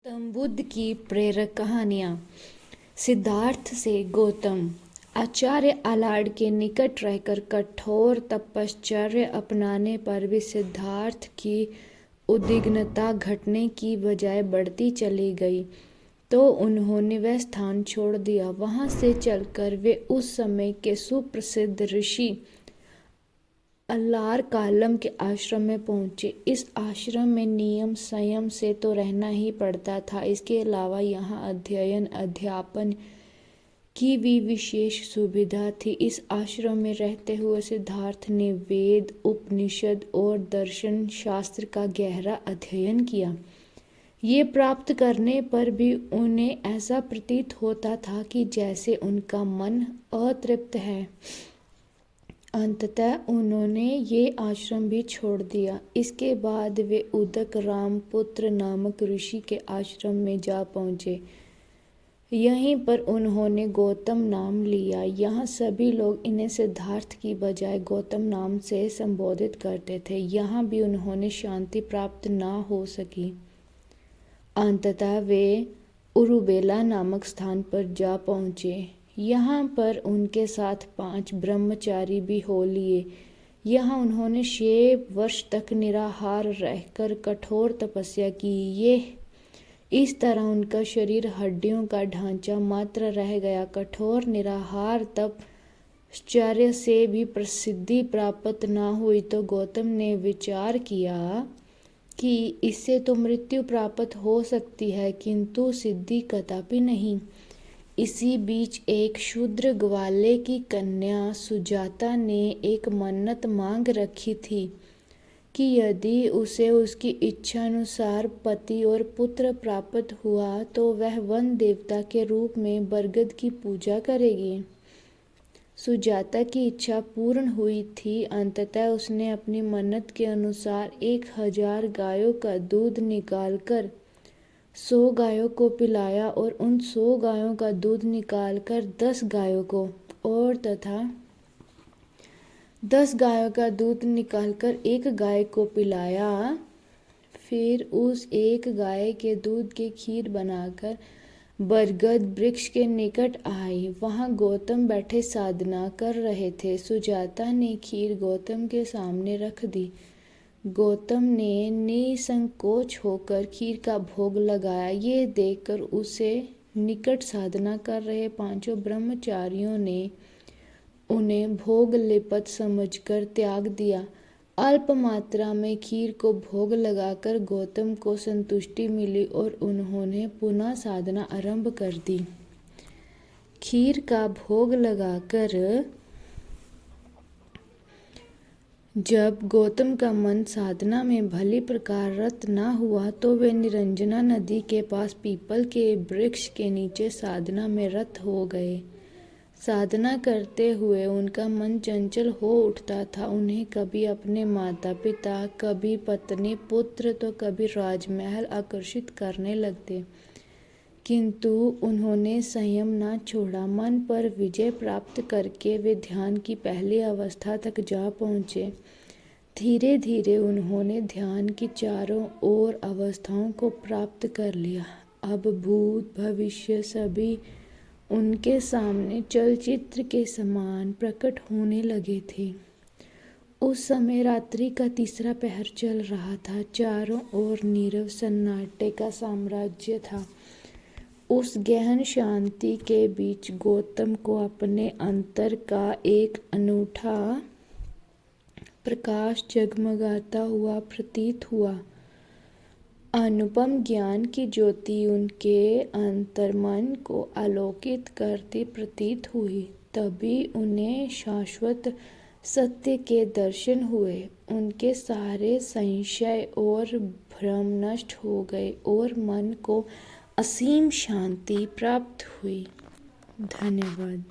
गौतम बुद्ध की प्रेरक कहानियाँ। सिद्धार्थ से गौतम। आचार्य आलाड़ के निकट रहकर कठोर तपश्चर्या अपनाने पर भी सिद्धार्थ की उद्विग्नता घटने की बजाय बढ़ती चली गई, तो उन्होंने वह स्थान छोड़ दिया। वहाँ से चलकर वे उस समय के सुप्रसिद्ध ऋषि अल्लार कालम के आश्रम में पहुँचे। इस आश्रम में नियम संयम से तो रहना ही पड़ता था, इसके अलावा यहाँ अध्ययन अध्यापन की भी विशेष सुविधा थी। इस आश्रम में रहते हुए सिद्धार्थ ने वेद, उपनिषद और दर्शन शास्त्र का गहरा अध्ययन किया। ये प्राप्त करने पर भी उन्हें ऐसा प्रतीत होता था कि जैसे उनका मन अतृप्त है। अंततः उन्होंने ये आश्रम भी छोड़ दिया। इसके बाद वे उदक रामपुत्र नामक ऋषि के आश्रम में जा पहुँचे। यहीं पर उन्होंने गौतम नाम लिया। यहाँ सभी लोग इन्हें सिद्धार्थ की बजाय गौतम नाम से संबोधित करते थे। यहाँ भी उन्होंने शांति प्राप्त ना हो सकी। अंततः वे उरुबेला नामक स्थान पर जा पहुँचे। यहाँ पर उनके साथ 5 ब्रह्मचारी भी हो लिए। यहाँ उन्होंने 6 वर्ष तक निराहार रहकर कठोर तपस्या की। ये इस तरह उनका शरीर हड्डियों का ढांचा मात्र रह गया। कठोर निराहार तपश्चर्या से भी प्रसिद्धि प्राप्त न हुई तो गौतम ने विचार किया कि इससे तो मृत्यु प्राप्त हो सकती है, किंतु सिद्धि कदापि नहीं। इसी बीच एक शूद्र ग्वाले की कन्या सुजाता ने एक मन्नत मांग रखी थी कि यदि उसे उसकी इच्छा अनुसार पति और पुत्र प्राप्त हुआ तो वह वन देवता के रूप में बरगद की पूजा करेगी। सुजाता की इच्छा पूर्ण हुई थी। अंततः उसने अपनी मन्नत के अनुसार 1000 गायों का दूध निकालकर 100 गायों को पिलाया और उन 100 गायों का दूध निकालकर 10 गायों को और तथा 10 गायों का दूध निकालकर 1 गाय को पिलाया। फिर उस 1 गाय के दूध की खीर बनाकर बरगद वृक्ष के निकट आई। वहाँ गौतम बैठे साधना कर रहे थे। सुजाता ने खीर गौतम के सामने रख दी। गौतम ने निसंकोच होकर खीर का भोग लगाया। ये देखकर उसे निकट साधना कर रहे 5 ब्रह्मचारियों ने उन्हें भोग लिप्त समझकर त्याग दिया। अल्प मात्रा में खीर को भोग लगाकर गौतम को संतुष्टि मिली और उन्होंने पुनः साधना आरंभ कर दी। खीर का भोग लगाकर जब गौतम का मन साधना में भली प्रकार रत न हुआ तो वे निरंजना नदी के पास पीपल के वृक्ष के नीचे साधना में रत हो गए। साधना करते हुए उनका मन चंचल हो उठता था। उन्हें कभी अपने माता पिता, कभी पत्नी पुत्र तो कभी राजमहल आकर्षित करने लगते, किंतु उन्होंने संयम न छोड़ा। मन पर विजय प्राप्त करके वे ध्यान की पहली अवस्था तक जा पहुँचे। धीरे धीरे उन्होंने ध्यान की चारों ओर अवस्थाओं को प्राप्त कर लिया। अब भूत भविष्य सभी उनके सामने चलचित्र के समान प्रकट होने लगे थे। उस समय रात्रि का 3रा पहर चल रहा था। चारों ओर नीरव सन्नाटे का साम्राज्य था। उस गहन शांति के बीच गौतम को अपने अंतर का एक अनूठा प्रकाश जगमगाता हुआ प्रतीत हुआ। अनुपम ज्ञान की ज्योति उनके अंतर्मन को आलोकित करती प्रतीत हुई। तभी उन्हें शाश्वत सत्य के दर्शन हुए। उनके सारे संशय और भ्रम नष्ट हो गए और मन को असीम शांति प्राप्त हुई। धन्यवाद।